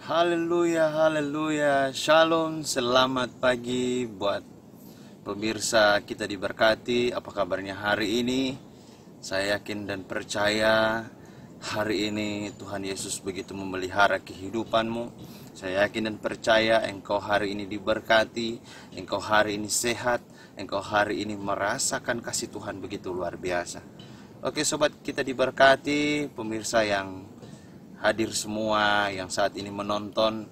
Haleluya, haleluya. Shalom, selamat pagi buat pemirsa kita diberkati. Apa kabarnya hari ini? Saya yakin dan percaya hari ini Tuhan Yesus begitu memelihara kehidupanmu. Saya yakin dan percaya engkau hari ini diberkati, engkau hari ini sehat, engkau hari ini merasakan kasih Tuhan begitu luar biasa. Oke sobat, kita diberkati, pemirsa yang hadir semua yang saat ini menonton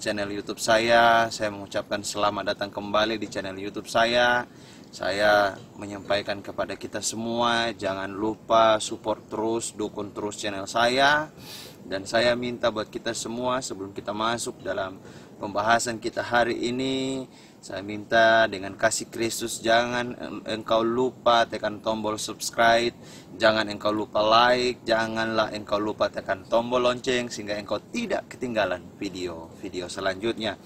channel YouTube saya mengucapkan selamat datang kembali di channel YouTube saya. Saya menyampaikan kepada kita semua, jangan lupa support terus, dukung terus channel saya. Dan saya minta buat kita semua sebelum kita masuk dalam pembahasan kita hari ini, saya minta dengan kasih Kristus jangan engkau lupa tekan tombol subscribe, jangan engkau lupa like, janganlah engkau lupa tekan tombol lonceng sehingga engkau tidak ketinggalan video-video selanjutnya.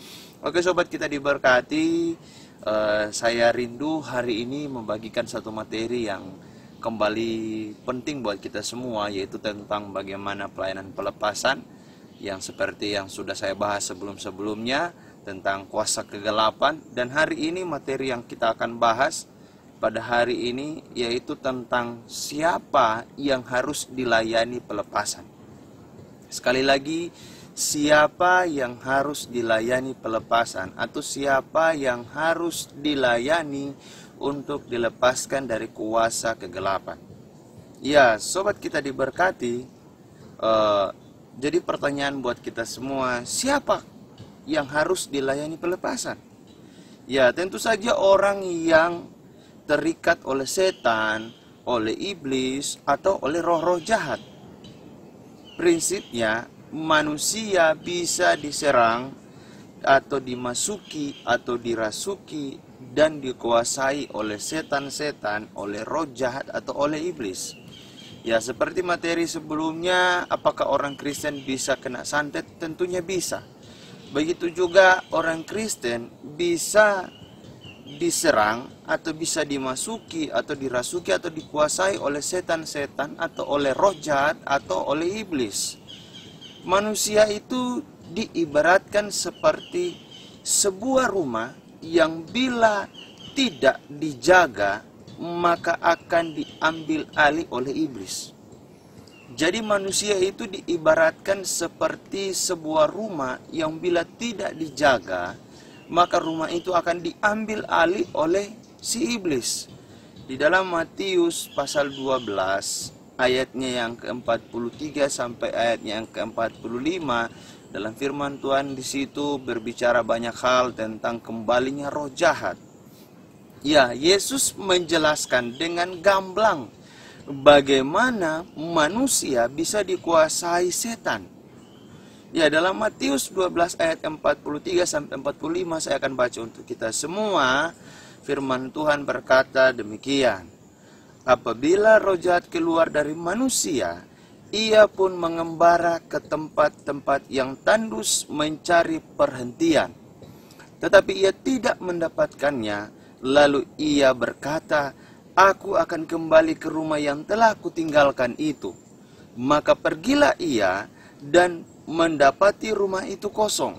Oke sobat, kita diberkati. Saya rindu hari ini membagikan satu materi yang kembali penting buat kita semua, yaitu tentang bagaimana pelayanan pelepasan yang seperti yang sudah saya bahas sebelum-sebelumnya tentang kuasa kegelapan. Dan hari ini materi yang kita akan bahas pada hari ini yaitu tentang siapa yang harus dilayani pelepasan. Sekali lagi, siapa yang harus dilayani pelepasan atau siapa yang harus dilayani untuk dilepaskan dari kuasa kegelapan. Ya, sobat kita diberkati, jadi pertanyaan buat kita semua, siapa yang harus dilayani pelepasan? Ya, tentu saja orang yang terikat oleh setan, oleh iblis, atau oleh roh-roh jahat. Prinsipnya, manusia bisa diserang atau dimasuki atau dirasuki dan dikuasai oleh setan-setan, oleh roh jahat atau oleh iblis. Ya, seperti materi sebelumnya, apakah orang Kristen bisa kena santet? Tentunya bisa. Begitu juga orang Kristen bisa diserang atau bisa dimasuki atau dirasuki atau dikuasai oleh setan-setan atau oleh roh jahat atau oleh iblis. Manusia itu diibaratkan seperti sebuah rumah yang bila tidak dijaga maka akan diambil alih oleh iblis. Jadi manusia itu diibaratkan seperti sebuah rumah yang bila tidak dijaga maka rumah itu akan diambil alih oleh si iblis. Di dalam Matius pasal 12 ayatnya yang ke-43 sampai ayatnya yang ke-45, dalam firman Tuhan di situ berbicara banyak hal tentang kembalinya roh jahat. Ya, Yesus menjelaskan dengan gamblang bagaimana manusia bisa dikuasai setan. Ya, dalam Matius 12 ayat 43 sampai 45 saya akan baca untuk kita semua. Firman Tuhan berkata demikian. Apabila roh jahat keluar dari manusia, ia pun mengembara ke tempat-tempat yang tandus mencari perhentian. Tetapi ia tidak mendapatkannya. Lalu ia berkata, aku akan kembali ke rumah yang telah kutinggalkan itu. Maka pergilah ia dan mendapati rumah itu kosong,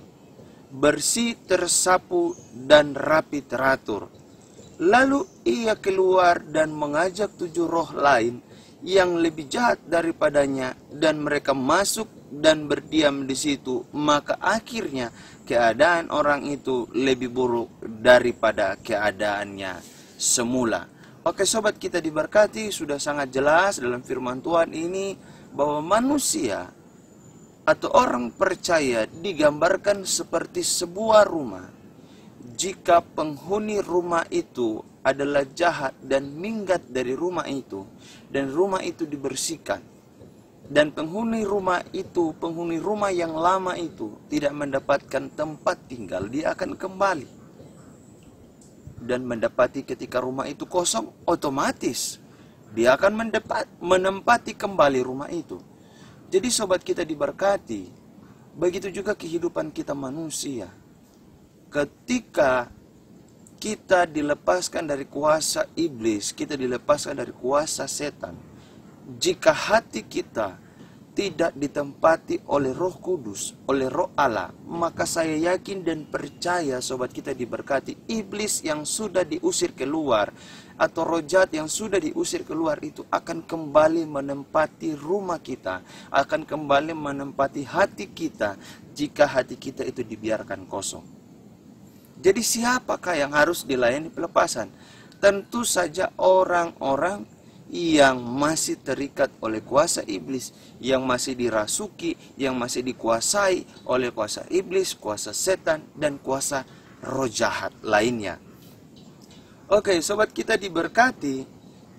bersih, tersapu, dan rapi teratur. Lalu ia keluar dan mengajak 7 roh lain yang lebih jahat daripadanya, dan mereka masuk dan berdiam di situ. Maka akhirnya keadaan orang itu lebih buruk daripada keadaannya semula. Oke sobat, kita diberkati, sudah sangat jelas dalam firman Tuhan ini bahwa manusia atau orang percaya digambarkan seperti sebuah rumah. Jika penghuni rumah itu adalah jahat dan minggat dari rumah itu, dan rumah itu dibersihkan, dan penghuni rumah yang lama itu tidak mendapatkan tempat tinggal, dia akan kembali dan mendapati ketika rumah itu kosong, otomatis dia akan menempati kembali rumah itu. Jadi sobat kita diberkati, begitu juga kehidupan kita manusia. Ketika kita dilepaskan dari kuasa iblis, kita dilepaskan dari kuasa setan, jika hati kita tidak ditempati oleh Roh Kudus, oleh Roh Allah, maka saya yakin dan percaya sobat kita diberkati, iblis yang sudah diusir keluar atau roh jahat yang sudah diusir keluar itu akan kembali menempati rumah kita, akan kembali menempati hati kita jika hati kita itu dibiarkan kosong. Jadi siapakah yang harus dilayani pelepasan? Tentu saja orang-orang yang masih terikat oleh kuasa iblis, yang masih dirasuki, yang masih dikuasai oleh kuasa iblis, kuasa setan, dan kuasa roh jahat lainnya. Oke, sobat kita diberkati,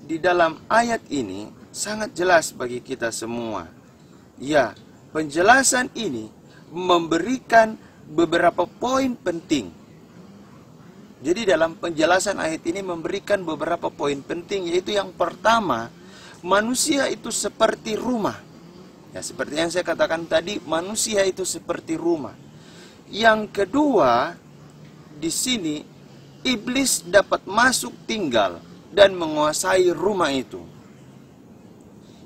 di dalam ayat ini sangat jelas bagi kita semua. Ya, penjelasan ini memberikan beberapa poin penting. Jadi dalam penjelasan ayat ini memberikan beberapa poin penting, yaitu yang pertama, manusia itu seperti rumah. Ya, seperti yang saya katakan tadi, manusia itu seperti rumah. Yang kedua, di sini iblis dapat masuk tinggal dan menguasai rumah itu.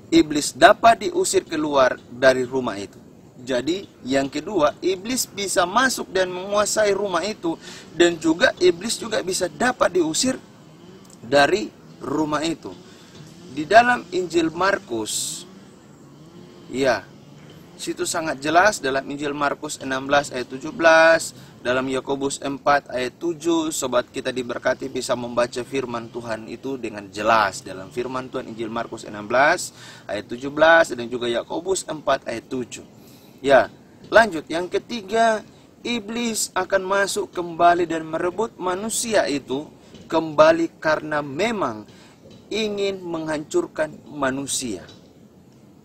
Iblis dapat diusir keluar dari rumah itu. Jadi yang kedua, iblis bisa masuk dan menguasai rumah itu, dan juga iblis juga bisa dapat diusir dari rumah itu. Di dalam Injil Markus, ya, situ sangat jelas dalam Injil Markus 16 ayat 17, dalam Yakobus 4 ayat 7, sobat kita diberkati bisa membaca firman Tuhan itu dengan jelas dalam firman Tuhan Injil Markus 16 ayat 17 dan juga Yakobus 4 ayat 7. Ya, lanjut. Yang ketiga, iblis akan masuk kembali dan merebut manusia itu kembali karena memang ingin menghancurkan manusia.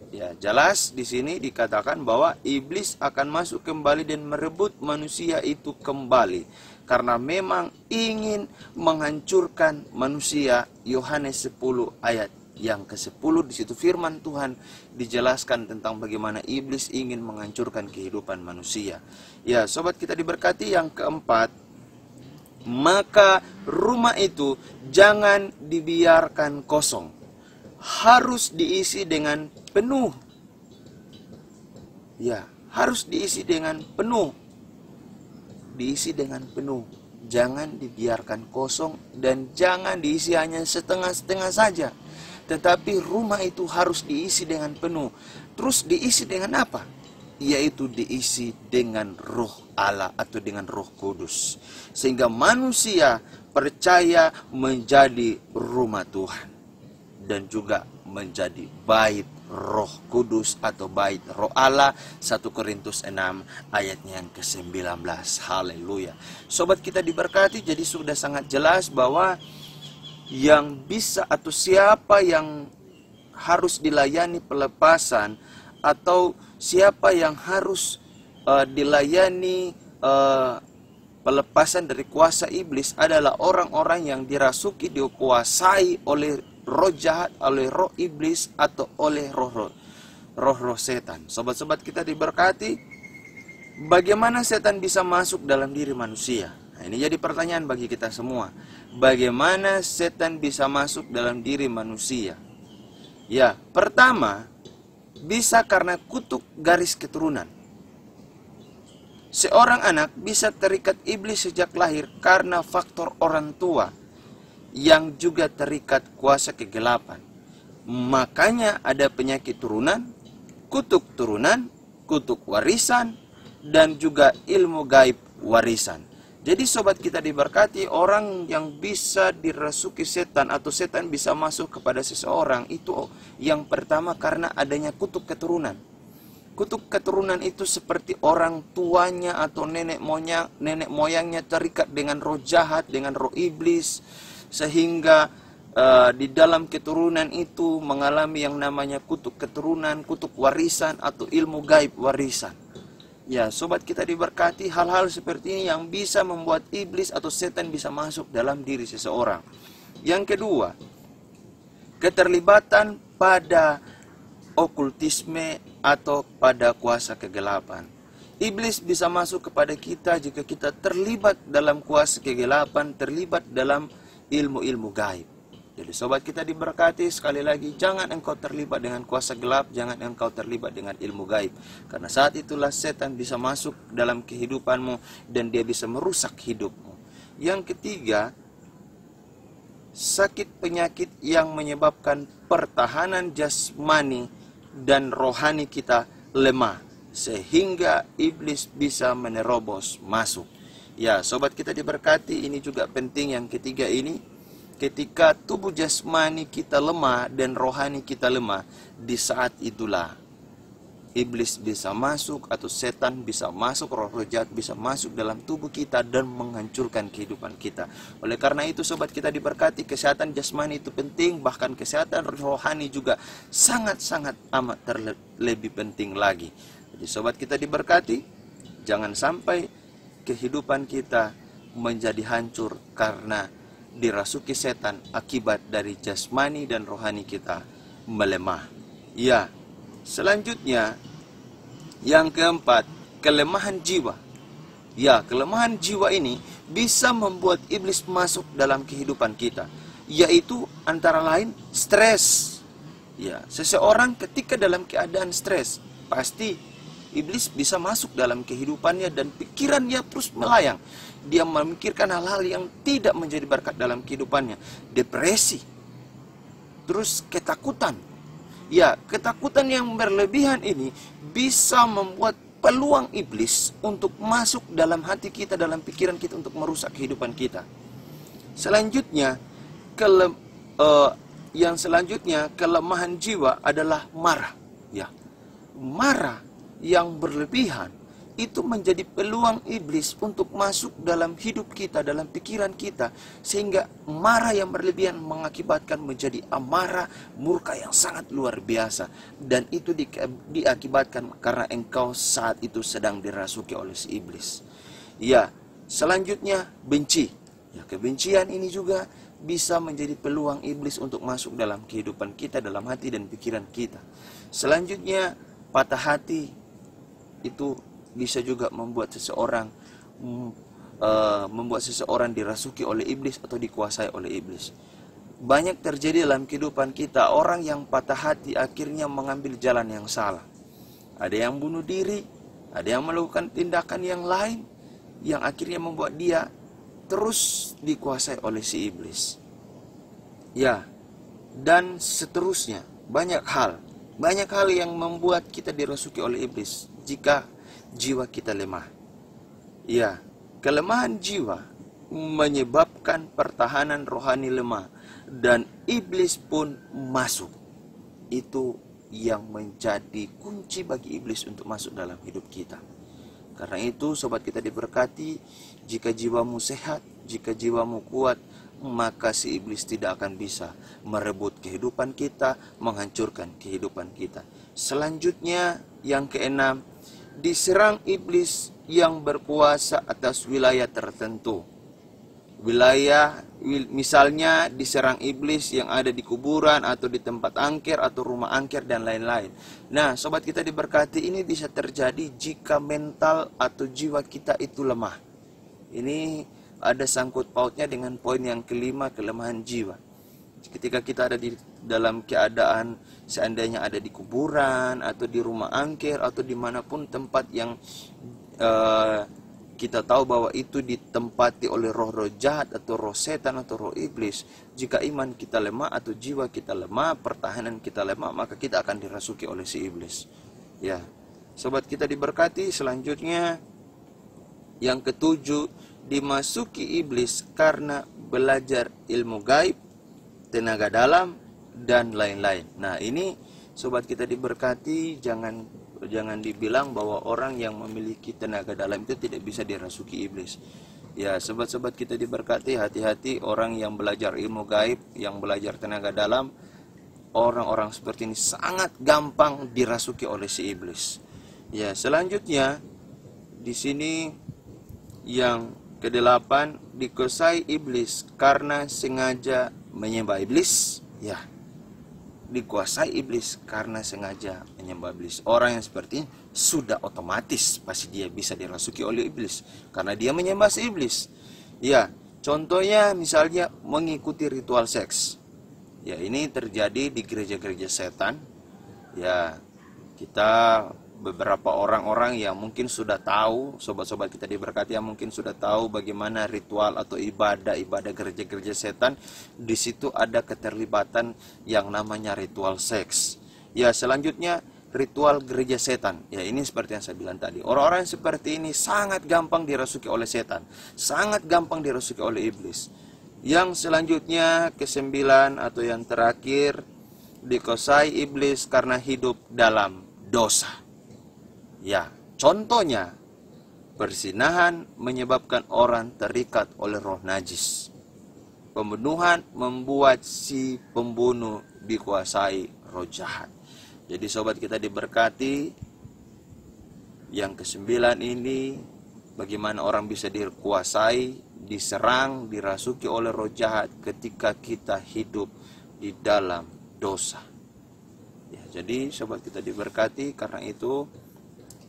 Ya, jelas di sini dikatakan bahwa iblis akan masuk kembali dan merebut manusia itu kembali karena memang ingin menghancurkan manusia. Yohanes 10 ayat yang ke-10, di situ firman Tuhan dijelaskan tentang bagaimana iblis ingin menghancurkan kehidupan manusia. Ya, sobat kita diberkati, yang keempat, maka rumah itu jangan dibiarkan kosong. Harus diisi dengan penuh. Ya, harus diisi dengan penuh. Diisi dengan penuh. Jangan dibiarkan kosong dan jangan diisi hanya setengah-setengah saja. Tetapi rumah itu harus diisi dengan penuh. Terus diisi dengan apa? Yaitu diisi dengan Roh Allah atau dengan Roh Kudus. Sehingga manusia percaya menjadi rumah Tuhan. Dan juga menjadi bait Roh Kudus atau bait Roh Allah. 1 Korintus 6 ayatnya yang ke-19. Haleluya. Sobat kita diberkati, jadi sudah sangat jelas bahwa yang bisa atau siapa yang harus dilayani pelepasan atau siapa yang harus dilayani pelepasan dari kuasa iblis adalah orang-orang yang dirasuki, dikuasai oleh roh jahat, oleh roh iblis atau oleh roh setan. Sobat-sobat kita diberkati, bagaimana setan bisa masuk dalam diri manusia? Nah, ini jadi pertanyaan bagi kita semua. Bagaimana setan bisa masuk dalam diri manusia? Ya, pertama, bisa karena kutuk garis keturunan. Seorang anak bisa terikat iblis sejak lahir karena faktor orang tua yang juga terikat kuasa kegelapan. Makanya ada penyakit turunan, kutuk warisan, dan juga ilmu gaib warisan. Jadi sobat kita diberkati, orang yang bisa dirasuki setan atau setan bisa masuk kepada seseorang itu yang pertama karena adanya kutuk keturunan. Kutuk keturunan itu seperti orang tuanya atau nenek moyangnya terikat dengan roh jahat, dengan roh iblis, sehingga di dalam keturunan itu mengalami yang namanya kutuk keturunan, kutuk warisan atau ilmu gaib warisan. Ya, sobat kita diberkati, hal-hal seperti ini yang bisa membuat iblis atau setan bisa masuk dalam diri seseorang. Yang kedua, keterlibatan pada okultisme atau pada kuasa kegelapan. Iblis bisa masuk kepada kita jika kita terlibat dalam kuasa kegelapan, terlibat dalam ilmu-ilmu gaib. Jadi sobat kita diberkati, sekali lagi jangan engkau terlibat dengan kuasa gelap, jangan engkau terlibat dengan ilmu gaib. Karena saat itulah setan bisa masuk dalam kehidupanmu dan dia bisa merusak hidupmu. Yang ketiga, sakit penyakit yang menyebabkan pertahanan jasmani dan rohani kita lemah, sehingga iblis bisa menerobos masuk. Ya, sobat kita diberkati, ini juga penting yang ketiga ini. Ketika tubuh jasmani kita lemah dan rohani kita lemah, di saat itulah iblis bisa masuk atau setan bisa masuk, roh-roh jahat bisa masuk dalam tubuh kita dan menghancurkan kehidupan kita. Oleh karena itu sobat kita diberkati, kesehatan jasmani itu penting, bahkan kesehatan rohani juga sangat-sangat amat lebih penting lagi. Jadi sobat kita diberkati, jangan sampai kehidupan kita menjadi hancur karena dirasuki setan akibat dari jasmani dan rohani kita melemah. Ya, selanjutnya yang keempat, kelemahan jiwa. Ya, kelemahan jiwa ini bisa membuat iblis masuk dalam kehidupan kita, yaitu antara lain stres. Ya, seseorang ketika dalam keadaan stres, pasti iblis bisa masuk dalam kehidupannya dan pikirannya terus melayang. Dia memikirkan hal-hal yang tidak menjadi berkat dalam kehidupannya. Depresi. Terus ketakutan. Ya, ketakutan yang berlebihan ini bisa membuat peluang iblis untuk masuk dalam hati kita, dalam pikiran kita untuk merusak kehidupan kita. Selanjutnya, kelemahan jiwa adalah marah. Ya, marah yang berlebihan itu menjadi peluang iblis untuk masuk dalam hidup kita, dalam pikiran kita, sehingga marah yang berlebihan mengakibatkan menjadi amarah, murka yang sangat luar biasa, dan itu diakibatkan karena engkau saat itu sedang dirasuki oleh si iblis. Ya, selanjutnya benci. Ya, kebencian ini juga bisa menjadi peluang iblis untuk masuk dalam kehidupan kita, dalam hati dan pikiran kita. Selanjutnya patah hati, itu bisa juga membuat seseorang dirasuki oleh iblis atau dikuasai oleh iblis. Banyak terjadi dalam kehidupan kita, orang yang patah hati akhirnya mengambil jalan yang salah. Ada yang bunuh diri, ada yang melakukan tindakan yang lain, yang akhirnya membuat dia terus dikuasai oleh si iblis. Ya, dan seterusnya, banyak hal yang membuat kita dirasuki oleh iblis jika jiwa kita lemah. Ya, kelemahan jiwa menyebabkan pertahanan rohani lemah dan iblis pun masuk. Itu yang menjadi kunci bagi iblis untuk masuk dalam hidup kita. Karena itu sobat kita diberkati, jika jiwamu sehat, jika jiwamu kuat, maka si iblis tidak akan bisa merebut kehidupan kita, menghancurkan kehidupan kita. Selanjutnya yang keenam, diserang iblis yang berkuasa atas wilayah tertentu. Misalnya diserang iblis yang ada di kuburan atau di tempat angker atau rumah angker dan lain-lain. Nah, sobat kita diberkati, ini bisa terjadi jika mental atau jiwa kita itu lemah. Ini ada sangkut pautnya dengan poin yang kelima, kelemahan jiwa. Ketika kita ada di dalam keadaan seandainya ada di kuburan atau di rumah angker atau dimanapun tempat yang kita tahu bahwa itu ditempati oleh roh-roh jahat atau roh setan atau roh iblis, jika iman kita lemah atau jiwa kita lemah, pertahanan kita lemah, maka kita akan dirasuki oleh si iblis. Ya, sobat kita diberkati, selanjutnya yang ketujuh, dimasuki iblis karena belajar ilmu gaib, tenaga dalam, dan lain-lain. Nah, ini sobat kita diberkati, jangan dibilang bahwa orang yang memiliki tenaga dalam itu tidak bisa dirasuki iblis. Ya, sobat-sobat kita diberkati, hati-hati orang yang belajar ilmu gaib, yang belajar tenaga dalam, orang-orang seperti ini sangat gampang dirasuki oleh si iblis. Ya, selanjutnya di sini yang kedelapan, dikuasai iblis karena sengaja menyembah iblis. Ya, dikuasai iblis karena sengaja menyembah iblis. Orang yang seperti ini sudah otomatis pasti dia bisa dirasuki oleh iblis karena dia menyembah si iblis. Ya, contohnya misalnya mengikuti ritual seks. Ya, ini terjadi di gereja-gereja setan. Ya, kita beberapa orang-orang yang mungkin sudah tahu, sobat-sobat kita diberkati yang mungkin sudah tahu bagaimana ritual atau ibadah gereja-gereja setan. Di situ ada keterlibatan yang namanya ritual seks. Ya, selanjutnya ritual gereja setan. Ya, ini seperti yang saya bilang tadi. Orang-orang seperti ini sangat gampang dirasuki oleh setan, sangat gampang dirasuki oleh iblis. Yang selanjutnya, ke-9 atau yang terakhir, dikuasai iblis karena hidup dalam dosa. Ya, contohnya, perzinahan menyebabkan orang terikat oleh roh najis. Pembunuhan membuat si pembunuh dikuasai roh jahat. Jadi sobat kita diberkati, yang ke-9 ini, bagaimana orang bisa dikuasai, diserang, dirasuki oleh roh jahat ketika kita hidup di dalam dosa. Ya, jadi sobat kita diberkati, karena itu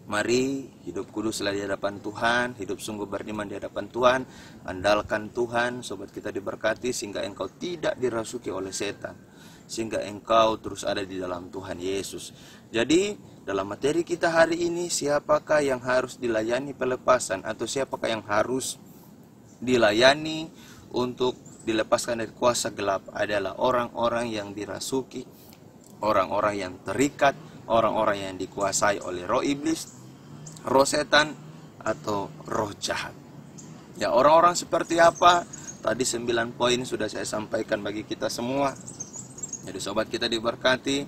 mari hidup kuduslah di hadapan Tuhan, hidup sungguh beriman di hadapan Tuhan, andalkan Tuhan, sobat kita diberkati, sehingga engkau tidak dirasuki oleh setan, sehingga engkau terus ada di dalam Tuhan Yesus. Jadi dalam materi kita hari ini, siapakah yang harus dilayani pelepasan, atau siapakah yang harus dilayani untuk dilepaskan dari kuasa gelap? Adalah orang-orang yang dirasuki, orang-orang yang terikat, orang-orang yang dikuasai oleh roh iblis, roh setan, atau roh jahat. Ya, orang-orang seperti apa? Tadi 9 poin sudah saya sampaikan bagi kita semua. Jadi sobat kita diberkati,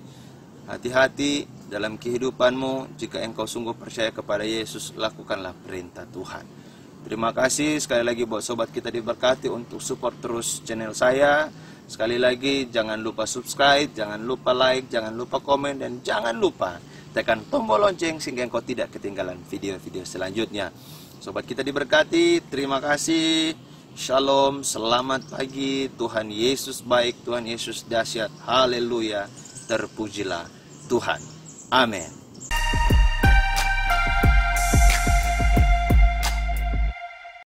hati-hati dalam kehidupanmu. Jika engkau sungguh percaya kepada Yesus, lakukanlah perintah Tuhan. Terima kasih sekali lagi buat sobat kita diberkati untuk support terus channel saya. Sekali lagi, jangan lupa subscribe, jangan lupa like, jangan lupa komen, dan jangan lupa tekan tombol lonceng sehingga engkau tidak ketinggalan video-video selanjutnya. Sobat kita diberkati, terima kasih. Shalom, selamat pagi. Tuhan Yesus baik, Tuhan Yesus dahsyat. Haleluya, terpujilah Tuhan. Amin.